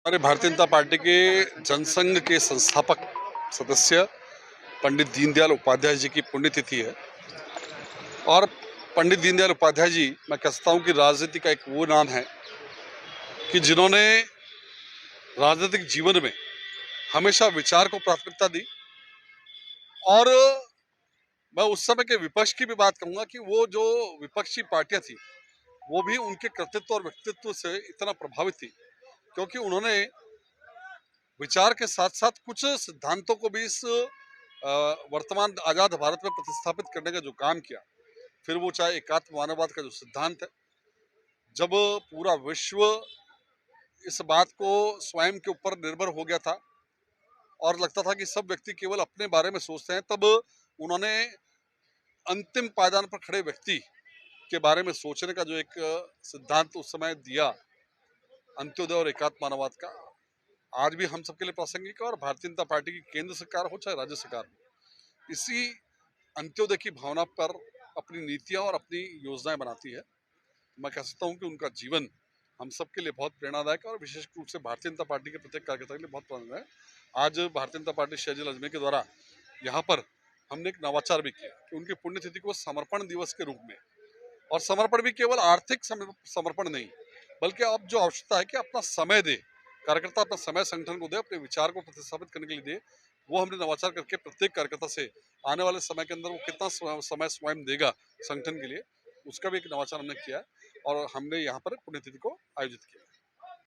हमारे भारतीय जनता पार्टी के जनसंघ के संस्थापक सदस्य पंडित दीनदयाल उपाध्याय जी की पुण्यतिथि है। और पंडित दीनदयाल उपाध्याय जी, मैं कह सकता हूं कि राजनीति का एक वो नाम है कि जिन्होंने राजनीतिक जीवन में हमेशा विचार को प्राथमिकता दी। और मैं उस समय के विपक्ष की भी बात कहूंगा कि वो जो विपक्षी पार्टियां थी वो भी उनके कृतित्व और व्यक्तित्व से इतना प्रभावित थी, क्योंकि उन्होंने विचार के साथ साथ कुछ सिद्धांतों को भी इस वर्तमान आजाद भारत में प्रतिस्थापित करने का जो काम किया, फिर वो चाहे एकात्म मानववाद का जो सिद्धांत है, जब पूरा विश्व इस बात को स्वयं के ऊपर निर्भर हो गया था और लगता था कि सब व्यक्ति केवल अपने बारे में सोचते हैं, तब उन्होंने अंतिम पायदान पर खड़े व्यक्ति के बारे में सोचने का जो एक सिद्धांत उस समय दिया, अंत्योदय और एकात्म मानववाद का, आज भी हम सबके लिए प्रासंगिक है। और भारतीय जनता पार्टी की केंद्र सरकार हो चाहे राज्य सरकार हो, इसी अंत्योदय की भावना पर अपनी नीतियां और अपनी योजनाएं बनाती है। मैं कह सकता हूं कि उनका जीवन हम सबके लिए बहुत प्रेरणादायक है और विशेष रूप से भारतीय जनता पार्टी के प्रत्येक कार्यकर्ता के लिए बहुत प्रेरणादायक है। आज भारतीय जनता पार्टी शहजाद अजमेर के द्वारा यहाँ पर हमने एक नवाचार भी किया कि उनकी पुण्यतिथि को समर्पण दिवस के रूप में, और समर्पण भी केवल आर्थिक समर्पण नहीं, बल्कि अब जो आवश्यकता है कि अपना समय दे, कार्यकर्ता अपना समय संगठन को दे, अपने विचार को प्रतिस्थापित करने के लिए दे, वो हमने नवाचार करके प्रत्येक कार्यकर्ता से आने वाले समय के अंदर वो कितना समय स्वयं देगा संगठन के लिए, उसका भी एक नवाचार हमने किया है और हमने यहाँ पर पुण्यतिथि को आयोजित किया।